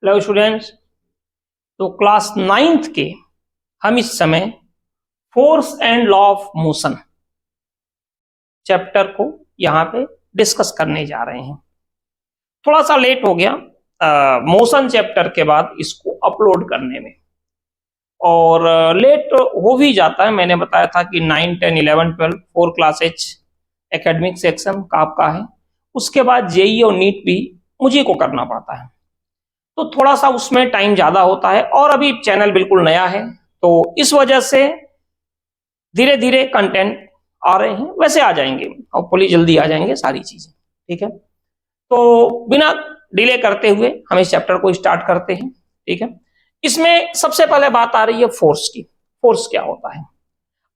Hello students. तो class ninth के हम इस समय force and law of motion chapter को यहाँ पे डिस्कस करने जा रहे हैं। थोड़ा सा लेट हो गया मोशन चैप्टर के बाद इसको अपलोड करने में, और लेट हो भी जाता है। मैंने बताया था कि 9, 10, 11, 12 4 क्लास एच एकेडमिक सेक्शन का आपका है, उसके बाद जेई और नीट भी मुझे को करना पड़ता है, तो थोड़ा सा उसमें टाइम ज्यादा होता है। और अभी चैनल बिल्कुल नया है, तो इस वजह से धीरे धीरे कंटेंट आ रहे हैं, वैसे आ जाएंगे और होपफुली जल्दी आ जाएंगे सारी चीजें। ठीक है, तो बिना डिले करते हुए हम इस चैप्टर को स्टार्ट करते हैं। ठीक है, इसमें सबसे पहले बात आ रही है फोर्स की। फोर्स क्या होता है?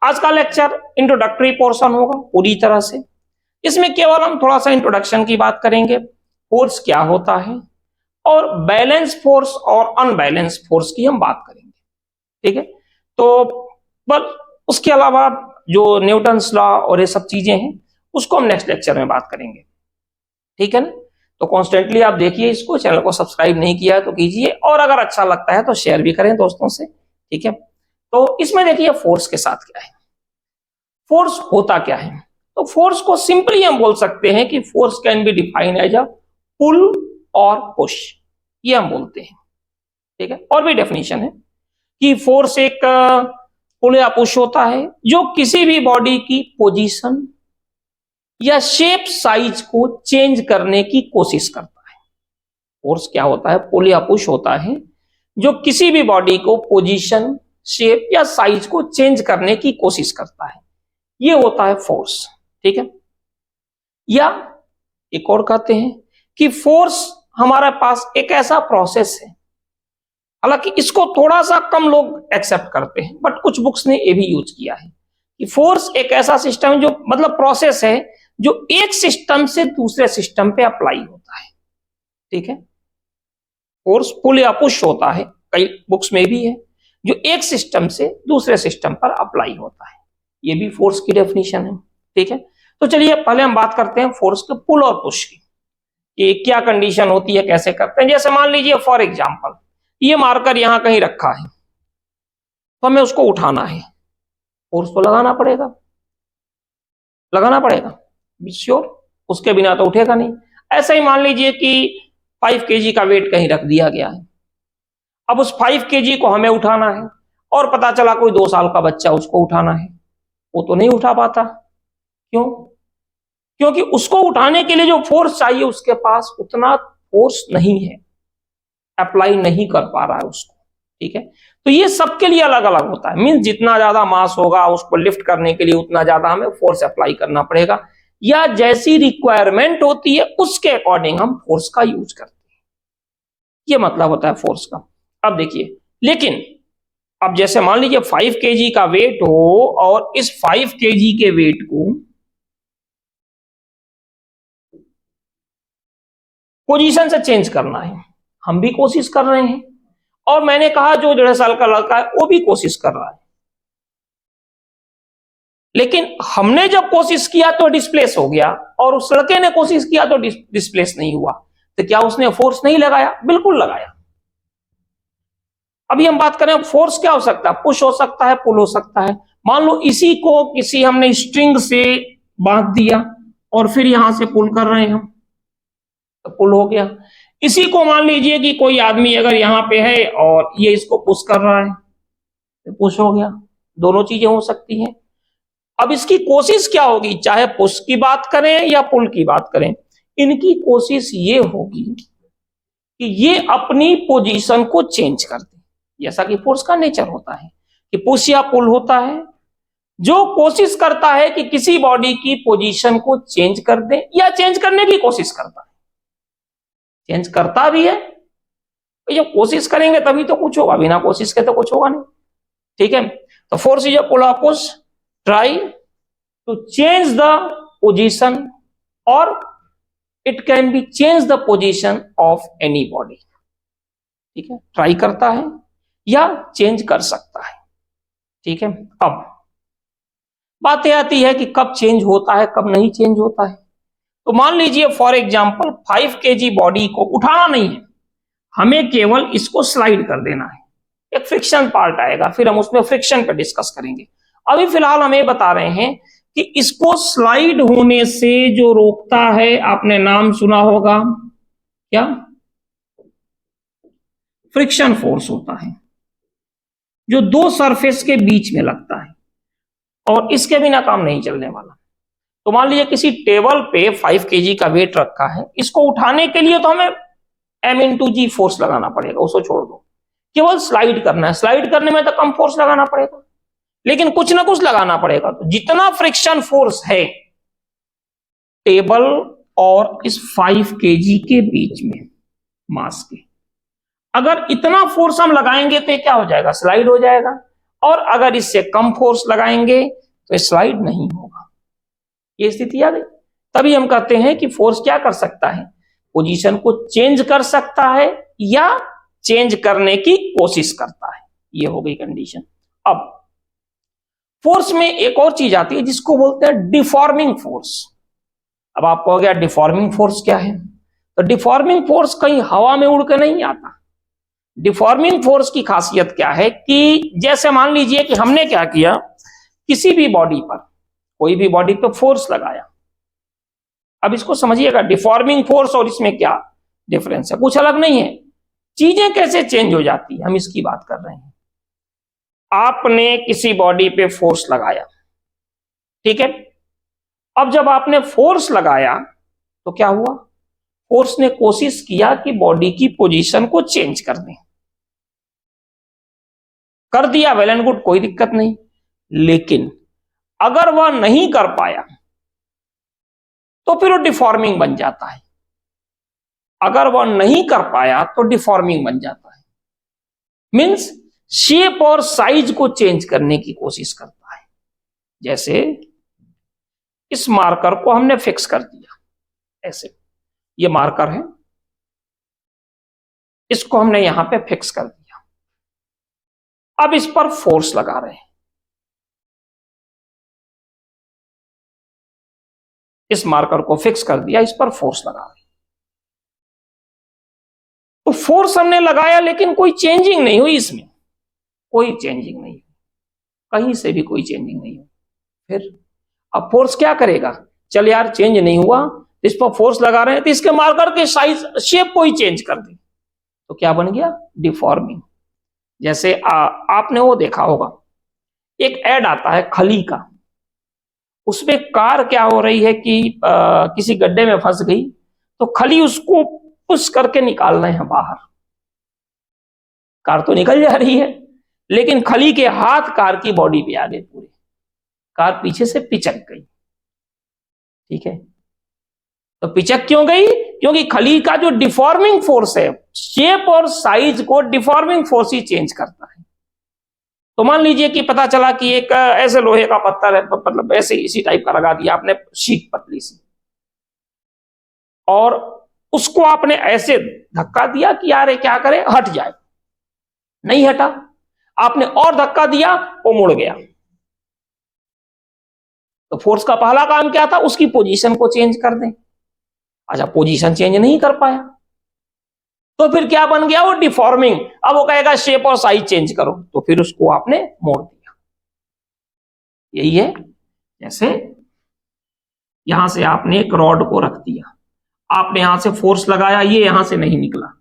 आज का लेक्चर इंट्रोडक्टरी पोर्शन होगा पूरी तरह से। इसमें केवल हम थोड़ा सा इंट्रोडक्शन की बात करेंगे, फोर्स क्या होता है, और बैलेंस फोर्स और अनबैलेंस फोर्स की हम बात करेंगे। ठीक है, तो बस उसके अलावा जो न्यूटन्स लॉ और ये सब चीजें हैं उसको हम नेक्स्ट लेक्चर में बात करेंगे। ठीक है ना, तो कॉन्स्टेंटली आप देखिए इसको, चैनल को सब्सक्राइब नहीं किया है तो कीजिए, और अगर अच्छा लगता है तो शेयर भी करें दोस्तों से। ठीक है, तो इसमें देखिए फोर्स के साथ क्या है, फोर्स होता क्या है। तो फोर्स को सिंपली हम बोल सकते हैं कि force can be define as a pull और पुश, ये हम बोलते हैं। ठीक है, और भी डेफिनेशन है कि फोर्स एक पुल या पुश होता है जो किसी भी बॉडी की पोजीशन या शेप साइज को चेंज करने की कोशिश करता है। फोर्स क्या होता है? पुल या पुश होता है जो किसी भी बॉडी को पोजीशन, शेप या साइज को चेंज करने की कोशिश करता है, ये होता है फोर्स। ठीक है, या एक और कहते हैं कि फोर्स हमारे पास एक ऐसा प्रोसेस है, हालांकि इसको थोड़ा सा कम लोग एक्सेप्ट करते हैं, बट कुछ बुक्स ने ये भी यूज किया है कि फोर्स एक ऐसा सिस्टम है जो मतलब प्रोसेस है जो एक सिस्टम से दूसरे सिस्टम पे अप्लाई होता है। ठीक है, फोर्स पुल या पुश होता है, कई बुक्स में भी है, जो एक सिस्टम से दूसरे सिस्टम पर अप्लाई होता है, ये भी फोर्स की डेफिनेशन है। ठीक है, तो चलिए पहले हम बात करते हैं फोर्स के पुल और पुश की, कि क्या कंडीशन होती है, कैसे करते हैं। जैसे मान लीजिए फॉर एग्जांपल ये मार्कर यहां कहीं रखा है, तो हमें उसको उठाना है, फोर्स तो लगाना पड़ेगा, लगाना पड़ेगा श्योर, उसके बिना तो उठेगा नहीं। ऐसे ही मान लीजिए कि 5 केजी का वेट कहीं रख दिया गया है, अब उस 5 केजी को हमें उठाना है, और पता चला कोई 2 साल का बच्चा उसको उठाना है, वो तो नहीं उठा पाता। क्यों? क्योंकि उसको उठाने के लिए जो फोर्स चाहिए उसके पास उतना फोर्स नहीं है, अप्लाई नहीं कर पा रहा है उसको। ठीक है, तो ये सबके लिए अलग अलग होता है। मींस जितना ज्यादा मास होगा उसको लिफ्ट करने के लिए उतना ज्यादा हमें फोर्स अप्लाई करना पड़ेगा, या जैसी रिक्वायरमेंट होती है उसके अकॉर्डिंग हम फोर्स का यूज करते हैं, ये मतलब होता है फोर्स का। अब देखिए, लेकिन अब जैसे मान लीजिए 5 केजी का वेट हो, और इस 5 केजी के वेट को पोजीशन से चेंज करना है, हम भी कोशिश कर रहे हैं, और मैंने कहा जो 1.5 साल का लड़का है वो भी कोशिश कर रहा है, लेकिन हमने जब कोशिश किया तो डिस्प्लेस हो गया, और उस लड़के ने कोशिश किया तो डिस्प्लेस नहीं हुआ, तो क्या उसने फोर्स नहीं लगाया? बिल्कुल लगाया। अभी हम बात करें फोर्स क्या हो सकता है, पुश हो सकता है, पुल हो सकता है। मान लो इसी को किसी हमने स्ट्रिंग से बांध दिया और फिर यहां से पुल कर रहे हैं हम, तो पुल हो गया। इसी को मान लीजिए कि कोई आदमी अगर यहां पे है और ये इसको पुश कर रहा है, तो पुश हो गया। दोनों चीजें हो सकती हैं। अब इसकी कोशिश क्या होगी, चाहे पुश की बात करें या पुल की बात करें, इनकी कोशिश ये होगी कि ये अपनी पोजीशन को चेंज कर दे, जैसा कि फोर्स का नेचर होता है कि पुश या पुल होता है जो कोशिश करता है कि किसी बॉडी की पोजीशन को चेंज कर दे, या चेंज करने की कोशिश करता है। चेंज करता भी है, तो जब कोशिश करेंगे तभी तो कुछ होगा, बिना कोशिश के तो कुछ होगा नहीं। ठीक है, तो फोर्स इज अ पुल और push, try to change the position, और it can be change the position of any body. ठीक है, ट्राई करता है या चेंज कर सकता है। ठीक है, अब बात यह आती है कि कब चेंज होता है, कब नहीं चेंज होता है। तो मान लीजिए फॉर एग्जांपल 5 केजी बॉडी को उठाना नहीं है, हमें केवल इसको स्लाइड कर देना है, एक फ्रिक्शन पार्ट आएगा, फिर हम उसमें फ्रिक्शन पर डिस्कस करेंगे। अभी फिलहाल हम ये बता रहे हैं कि इसको स्लाइड होने से जो रोकता है, आपने नाम सुना होगा क्या? फ्रिक्शन फोर्स होता है जो दो सरफेस के बीच में लगता है, और इसके बिना काम नहीं चलने वाला। तो मान लीजिए किसी टेबल पे 5 kg का वेट रखा है, इसको उठाने के लिए तो हमें m×g फोर्स लगाना पड़ेगा, उसको छोड़ दो, केवल स्लाइड करना है। स्लाइड करने में तो कम फोर्स लगाना पड़ेगा, लेकिन कुछ ना कुछ लगाना पड़ेगा। तो जितना फ्रिक्शन फोर्स है टेबल और इस 5 kg के बीच में मास के, अगर इतना फोर्स हम लगाएंगे तो क्या हो जाएगा? स्लाइड हो जाएगा। और अगर इससे कम फोर्स लगाएंगे तो स्लाइड नहीं होगा। ये स्थिति आ गई। तभी हम कहते हैं कि फोर्स क्या कर सकता है? पोजीशन को चेंज कर सकता है या चेंज करने की कोशिश करता है। ये हो गई कंडीशन। अब फोर्स में एक और चीज आती है जिसको बोलते हैं डिफॉर्मिंग फोर्स। अब आप कहोगे डिफॉर्मिंग फोर्स क्या है? तो डिफॉर्मिंग फोर्स कहीं हवा में उड़ के नहीं आता। डिफॉर्मिंग फोर्स की खासियत क्या है कि जैसे मान लीजिए कि हमने क्या किया, किसी भी बॉडी पर, कोई भी बॉडी पर फोर्स लगाया। अब इसको समझिएगा, डिफॉर्मिंग फोर्स और इसमें क्या डिफरेंस है? कुछ अलग नहीं है। चीजें कैसे चेंज हो जाती है, हम इसकी बात कर रहे हैं। आपने किसी बॉडी पे फोर्स लगाया, ठीक है। अब जब आपने फोर्स लगाया तो क्या हुआ? फोर्स ने कोशिश किया कि बॉडी की पोजीशन को चेंज कर दें। कर दिया, वेल एंड गुड, कोई दिक्कत नहीं। लेकिन अगर वह नहीं कर पाया तो फिर वो डिफॉर्मिंग बन जाता है। अगर वह नहीं कर पाया तो डिफॉर्मिंग बन जाता है, मींस शेप और साइज को चेंज करने की कोशिश करता है। जैसे इस मार्कर को हमने फिक्स कर दिया, ऐसे ये मार्कर है, इसको हमने यहां पे फिक्स कर दिया। अब इस पर फोर्स लगा रहे हैं। इस मार्कर को फिक्स कर दिया, इस पर फोर्स लगा रहे हैं। तो फोर्स हमने लगाया लेकिन कोई चेंजिंग नहीं हुई, इसमें कोई चेंजिंग नहीं हुई, कहीं से भी कोई चेंजिंग नहीं हुई। फिर अब फोर्स क्या करेगा? चल यार, चेंज नहीं हुआ, इस पर फोर्स लगा रहे हैं तो इसके मार्कर के साइज शेप को ही चेंज कर दे। तो क्या बन गया? डिफॉर्मिंग। जैसे आपने वो देखा होगा, एक ऐड आता है खली का, उसमें कार क्या हो रही है कि किसी गड्ढे में फंस गई, तो खली उसको पुश करके निकाल रहे हैं बाहर। कार तो निकल जा रही है, लेकिन खली के हाथ कार की बॉडी पे आ गए पूरे, कार पीछे से पिचक गई। ठीक है, तो पिचक क्यों गई? क्योंकि खली का जो डिफॉर्मिंग फोर्स है, शेप और साइज को डिफॉर्मिंग फोर्स ही चेंज करता है। तो मान लीजिए कि पता चला कि एक ऐसे लोहे का पत्थर है, मतलब ऐसे इसी टाइप का लगा दिया आपने, शीट पतली सी, और उसको आपने ऐसे धक्का दिया कि यार ये क्या करे, हट जाए। नहीं हटा, आपने और धक्का दिया, वो मुड़ गया। तो फोर्स का पहला काम क्या था? उसकी पोजीशन को चेंज कर दें। अच्छा, पोजीशन चेंज नहीं कर पाया तो फिर क्या बन गया? वो डिफॉर्मिंग। अब वो कहेगा शेप और साइज चेंज करो, तो फिर उसको आपने मोड़ दिया। यही है, जैसे यहां से आपने एक रॉड को रख दिया, आपने यहां से फोर्स लगाया, ये यहां से नहीं निकला,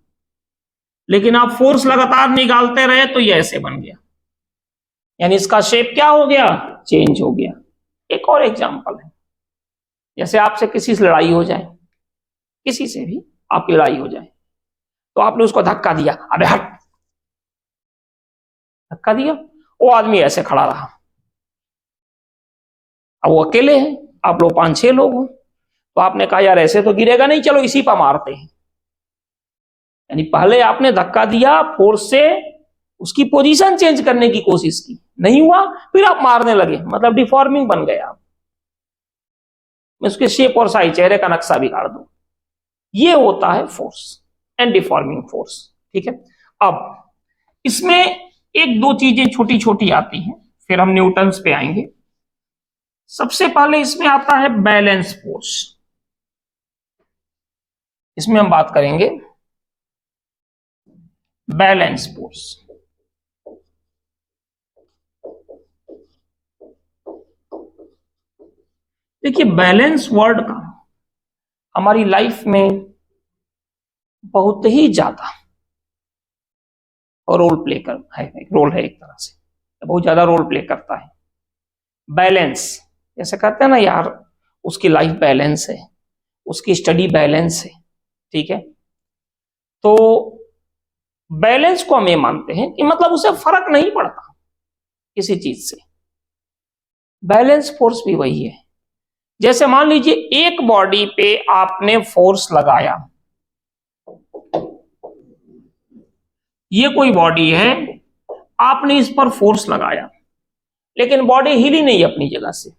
लेकिन आप फोर्स लगातार निकालते रहे तो ये ऐसे बन गया, यानी इसका शेप क्या हो गया? चेंज हो गया। एक और एग्जांपल है, जैसे आपसे किसी से लड़ाई हो जाए, किसी से भी आपकी लड़ाई हो जाए, तो आपने उसको धक्का दिया, अबे हट, धक्का दिया, वो आदमी ऐसे खड़ा रहा। अब वो अकेले हैं, आप लोग 5-6 लोग हो, तो आपने कहा यार ऐसे तो गिरेगा नहीं, चलो इसी पर मारते हैं। यानी पहले आपने धक्का दिया, फोर्स से उसकी पोजीशन चेंज करने की कोशिश की, नहीं हुआ, फिर आप मारने लगे, मतलब डिफॉर्मिंग बन गए आप। मैं उसके शेप और साइज, चेहरे का नक्शा बिगाड़ दूं। ये होता है फोर्स एंड डिफॉर्मिंग फोर्स। ठीक है, अब इसमें एक दो चीजें छोटी छोटी आती हैं, फिर हम न्यूटन्स पे आएंगे। सबसे पहले इसमें आता है बैलेंस फोर्स। इसमें हम बात करेंगे बैलेंस फोर्स। देखिए बैलेंस वर्ड का हमारी लाइफ में बहुत ही ज्यादा रोल प्ले कर है, रोल है एक तरह से, बहुत ज्यादा रोल प्ले करता है। बैलेंस जैसे कहते हैं ना यार, उसकी लाइफ बैलेंस है, उसकी स्टडी बैलेंस है, ठीक है। तो बैलेंस को हम ये मानते हैं कि मतलब उसे फर्क नहीं पड़ता किसी चीज से। बैलेंस फोर्स भी वही है। जैसे मान लीजिए एक बॉडी पे आपने फोर्स लगाया, ये कोई बॉडी है, आपने इस पर फोर्स लगाया लेकिन बॉडी हिली नहीं अपनी जगह से,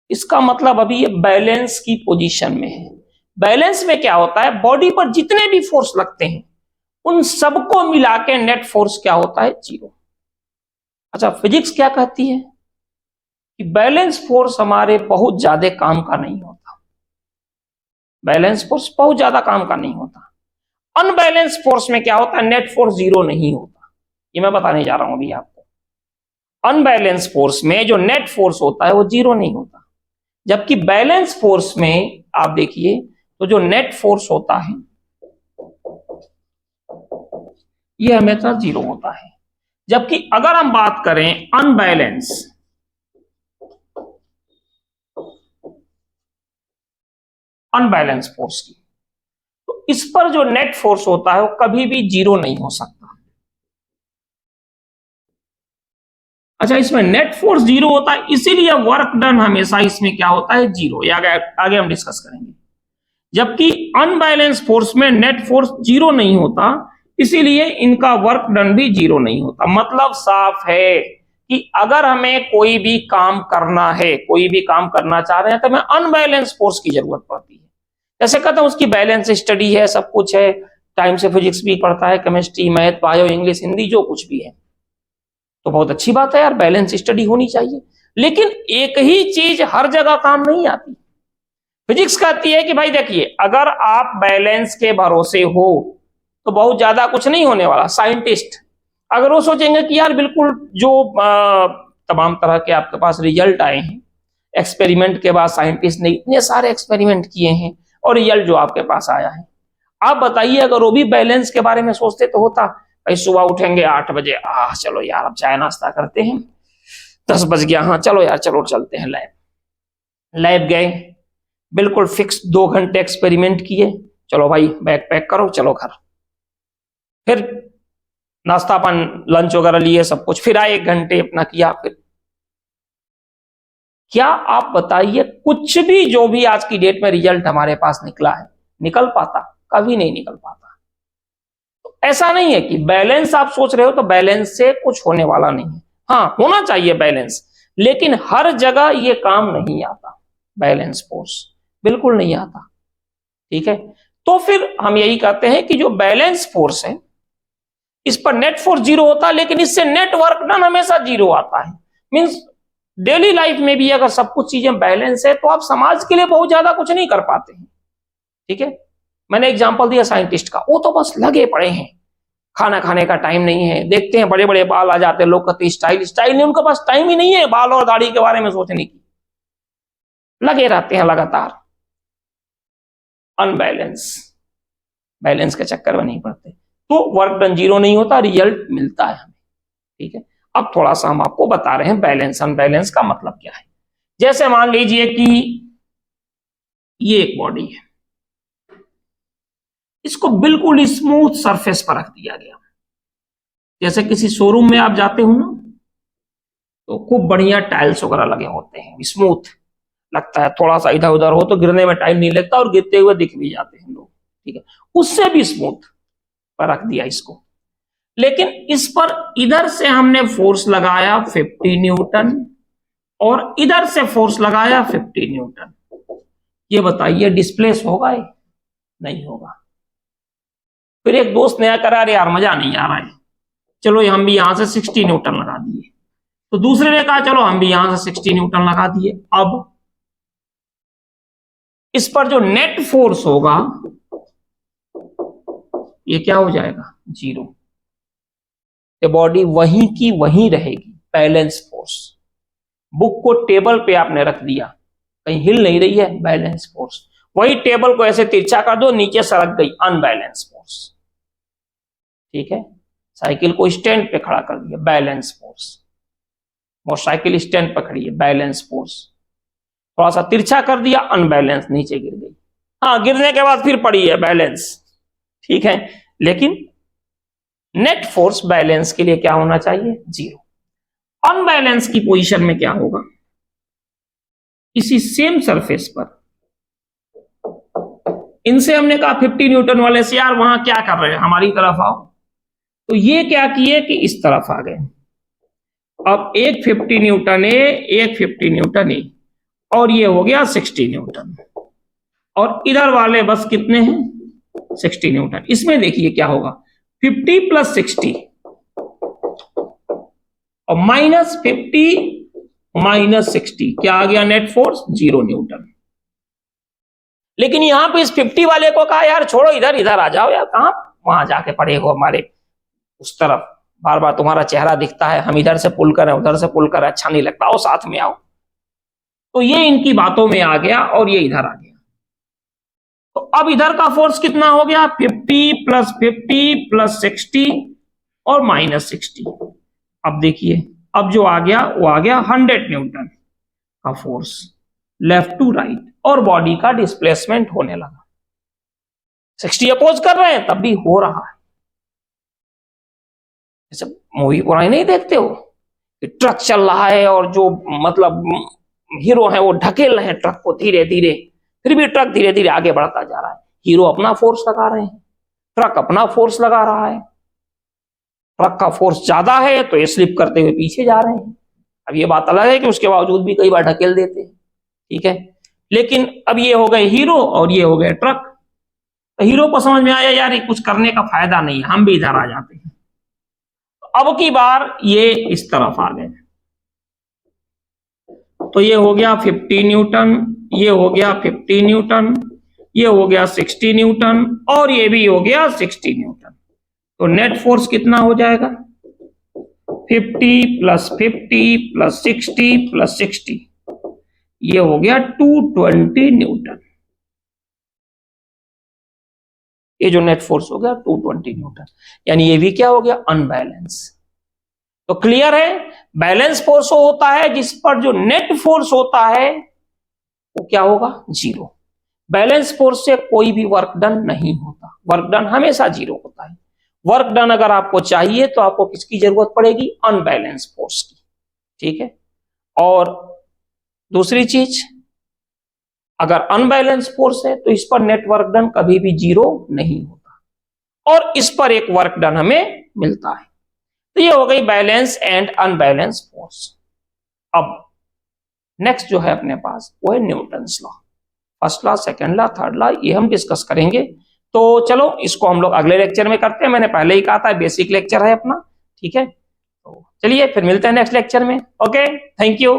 इसका मतलब अभी ये बैलेंस की पोजीशन में है। बैलेंस में क्या होता है, बॉडी पर जितने भी फोर्स लगते हैं उन सबको मिला के नेट फोर्स क्या होता है, जीरो। अच्छा, फिजिक्स क्या कहती है कि बैलेंस फोर्स हमारे बहुत ज्यादा काम का नहीं होता, बैलेंस फोर्स बहुत ज्यादा काम का नहीं होता। अनबैलेंस फोर्स में क्या होता है, नेट फोर्स जीरो नहीं होता। ये मैं बताने जा रहा हूं अभी आपको। अनबैलेंस फोर्स में जो नेट फोर्स होता है वो जीरो नहीं होता, जबकि बैलेंस फोर्स में आप देखिए तो जो नेट फोर्स होता है ये हमेशा जीरो होता है। जबकि अगर हम बात करें अनबैलेंस फोर्स की, तो इस पर जो नेट फोर्स होता है वो कभी भी जीरो नहीं हो सकता। अच्छा, इसमें नेट फोर्स जीरो होता है, इसीलिए वर्क डन हमेशा इसमें क्या होता है, जीरो। ये आगे हम डिस्कस करेंगे। जबकि अनबैलेंस फोर्स में नेट फोर्स जीरो नहीं होता, इसीलिए इनका वर्क डन भी जीरो नहीं होता। मतलब साफ है कि अगर हमें कोई भी काम करना है, कोई भी काम करना चाह रहे हैं, तो हमें अनबैलेंस फोर्स की जरूरत पड़ती है। जैसे कहते हैं उसकी बैलेंस स्टडी है, सब कुछ है, टाइम से फिजिक्स भी पढ़ता है, chemistry, math, bio, English, Hindi, जो कुछ भी है, तो बहुत अच्छी बात है यार, बैलेंस स्टडी होनी चाहिए। लेकिन एक ही चीज हर जगह काम नहीं आती। फिजिक्स कहती है कि भाई देखिए, अगर आप बैलेंस के भरोसे हो तो बहुत ज्यादा कुछ नहीं होने वाला। साइंटिस्ट अगर वो सोचेंगे कि यार बिल्कुल जो तमाम तरह के आपके पास रिजल्ट आए हैं, एक्सपेरिमेंट के बाद साइंटिस्ट ने इतने सारे एक्सपेरिमेंट किए हैं और रिजल्ट जो आपके पास आया है, आप बताइए अगर वो भी बैलेंस के बारे में सोचते तो होता। भाई सुबह उठेंगे 8 बजे, चलो यार अब चाय नाश्ता करते हैं, 10 बज गया, हाँ चलो यार चलो चलते हैं लैब गए, बिल्कुल फिक्स 2 घंटे एक्सपेरिमेंट किए, चलो भाई बैग पैक करो चलो घर, फिर नाश्ता पान लंच वगैरह लिए सब कुछ, फिर आए 1 घंटे अपना किया। फिर क्या आप बताइए कुछ भी जो भी आज की डेट में रिजल्ट हमारे पास निकला है, निकल पाता? कभी नहीं निकल पाता। तो ऐसा नहीं है कि बैलेंस आप सोच रहे हो तो बैलेंस से कुछ होने वाला नहीं है। हाँ, होना चाहिए बैलेंस, लेकिन हर जगह ये काम नहीं आता, बैलेंस फोर्स बिल्कुल नहीं आता, ठीक है। तो फिर हम यही कहते हैं कि जो बैलेंस फोर्स है इस पर नेट फोर्स जीरो होता है, लेकिन इससे नेट वर्क डन हमेशा जीरो आता है। मींस डेली लाइफ में भी अगर सब कुछ चीजें बैलेंस है तो आप समाज के लिए बहुत ज्यादा कुछ नहीं कर पाते हैं, ठीक है। मैंने एग्जांपल दिया साइंटिस्ट का, वो तो बस लगे पड़े हैं, खाना खाने का टाइम नहीं है, देखते हैं बड़े बड़े बाल आ जाते हैं, लोग कहते हैं स्टाइल नहीं, उनके पास टाइम ही नहीं है बाल और दाढ़ी के बारे में सोचने की, लगे रहते हैं लगातार। अनबैलेंस, बैलेंस के चक्कर में नहीं पड़ते, तो वर्क डन जीरो नहीं होता, रिजल्ट मिलता है हमें, ठीक है। अब थोड़ा सा हम आपको बता रहे हैं बैलेंस अनबैलेंस का मतलब क्या है। जैसे मान लीजिए कि ये एक बॉडी है, इसको बिल्कुल स्मूथ सरफेस पर रख दिया गया। जैसे किसी शोरूम में आप जाते हो ना, तो खूब बढ़िया टाइल्स वगैरह लगे होते हैं, स्मूथ लगता है, थोड़ा सा इधर उधर हो तो गिरने में टाइम नहीं लगता और गिरते हुए दिख भी जाते हैं लोग, ठीक है। उससे भी स्मूथ पर रख दिया इसको, लेकिन इस पर इधर से हमने फोर्स लगाया 50 न्यूटन और इधर से फोर्स लगाया 50 न्यूटन। ये बताइए डिस्प्लेस होगा? नहीं होगा। फिर एक दोस्त नया करा, यार मजा नहीं आ रहा है, चलो हम भी यहां से 60 न्यूटन लगा दिए, तो दूसरे ने कहा चलो हम भी यहां से 60 न्यूटन लगा दिए। अब इस पर जो नेट फोर्स होगा ये क्या हो जाएगा, जीरो। ये बॉडी वहीं की वहीं रहेगी, बैलेंस फोर्स। बुक को टेबल पे आपने रख दिया, कहीं हिल नहीं रही है, बैलेंस फोर्स। वही टेबल को ऐसे तिरछा कर दो, नीचे सरक गई, अनबैलेंस फोर्स। ठीक है, साइकिल को स्टैंड पे खड़ा कर दिया, बैलेंस फोर्स। मोटरसाइकिल स्टैंड पर खड़ी है, बैलेंस फोर्स। थोड़ा सा तिरछा कर दिया, अनबैलेंस, नीचे गिर गई। हाँ, गिरने के बाद फिर पड़ी है, बैलेंस। ठीक है, लेकिन नेट फोर्स बैलेंस के लिए क्या होना चाहिए, जीरो। अनबैलेंस की पोजीशन में क्या होगा, इसी सेम सरफेस पर इनसे हमने कहा 50 न्यूटन वाले से, यार वहां क्या कर रहे हैं, हमारी तरफ आओ। तो ये क्या किए कि इस तरफ आ गए। अब एक 50 न्यूटन ए, एक 50 न्यूटन ए, और ये हो गया 60 न्यूटन। और इधर वाले बस कितने हैं, 60 न्यूटन। इसमें देखिए क्या होगा, 50 प्लस 60 और माइनस 50 माइनस 60, क्या आ गया नेट फोर्स, 0 न्यूटन। लेकिन यहां पे इस 50 वाले को कहा, यार छोड़ो, इधर इधर आ जाओ यार, कहां वहां जाके पड़े हो हमारे उस तरफ, बार बार तुम्हारा चेहरा दिखता है, हम इधर से पुल करें उधर से पुल करें, अच्छा नहीं लगता, आओ साथ में आओ। तो ये इनकी बातों में आ गया और ये इधर आ गया। तो अब इधर का फोर्स कितना हो गया, 50 प्लस 50 प्लस 60 और माइनस 60। अब देखिए, अब जो आ गया वो आ गया 100 न्यूटन का फोर्स लेफ्ट टू राइट, और बॉडी का डिस्प्लेसमेंट होने लगा। 60 अपोज कर रहे हैं तब भी हो रहा है। जैसे मूवी पुरानी नहीं देखते हो कि ट्रक चल रहा है और जो मतलब हीरो है वो ढकेल रहे हैं ट्रक को धीरे धीरे, फिर भी ट्रक धीरे धीरे आगे बढ़ता जा रहा है। हीरो अपना फोर्स लगा रहे हैं, ट्रक अपना फोर्स लगा रहा है। ट्रक का फोर्स ज्यादा है तो ये स्लिप करते हुए पीछे जा रहे हैं। अब ये बात अलग है कि उसके बावजूद भी कई बार ढकेल देते हैं, ठीक है। लेकिन अब ये हो गए हीरो और ये हो गए ट्रक। तो हीरो को समझ में आया, यार ये कुछ करने का फायदा नहीं, हम भी इधर आ जाते हैं। तो अब की बार ये इस तरफ आ गए, तो ये हो गया 50 न्यूटन, ये हो गया 50 न्यूटन, ये हो गया 60 न्यूटन और ये भी हो गया 60 न्यूटन। तो नेट फोर्स कितना हो जाएगा, 50 प्लस 50 प्लस 60 प्लस 60, ये हो गया 220 न्यूटन। ये जो नेट फोर्स हो गया 220 न्यूटन, यानी ये भी क्या हो गया, अनबैलेंस। तो क्लियर है, बैलेंस फोर्स होता है जिस पर जो नेट फोर्स होता है वो क्या होगा, जीरो। बैलेंस फोर्स से कोई भी वर्क डन नहीं होता, वर्क डन हमेशा जीरो होता है। वर्क डन अगर आपको चाहिए तो आपको किसकी जरूरत पड़ेगी, अनबैलेंस फोर्स की, ठीक है। और दूसरी चीज, अगर अनबैलेंस फोर्स है तो इस पर नेट वर्क डन कभी भी जीरो नहीं होता और इस पर एक वर्क डन हमें मिलता है। तो ये हो गई बैलेंस एंड अनबैलेंस फोर्स। अब नेक्स्ट जो है अपने पास वो है Newton's law. First law, second law, third law, ये हम डिस्कस करेंगे। तो चलो इसको हम लोग अगले लेक्चर में करते हैं। मैंने पहले ही कहा था बेसिक लेक्चर है अपना, ठीक है। तो चलिए फिर मिलते हैं नेक्स्ट लेक्चर में। Okay, thank you.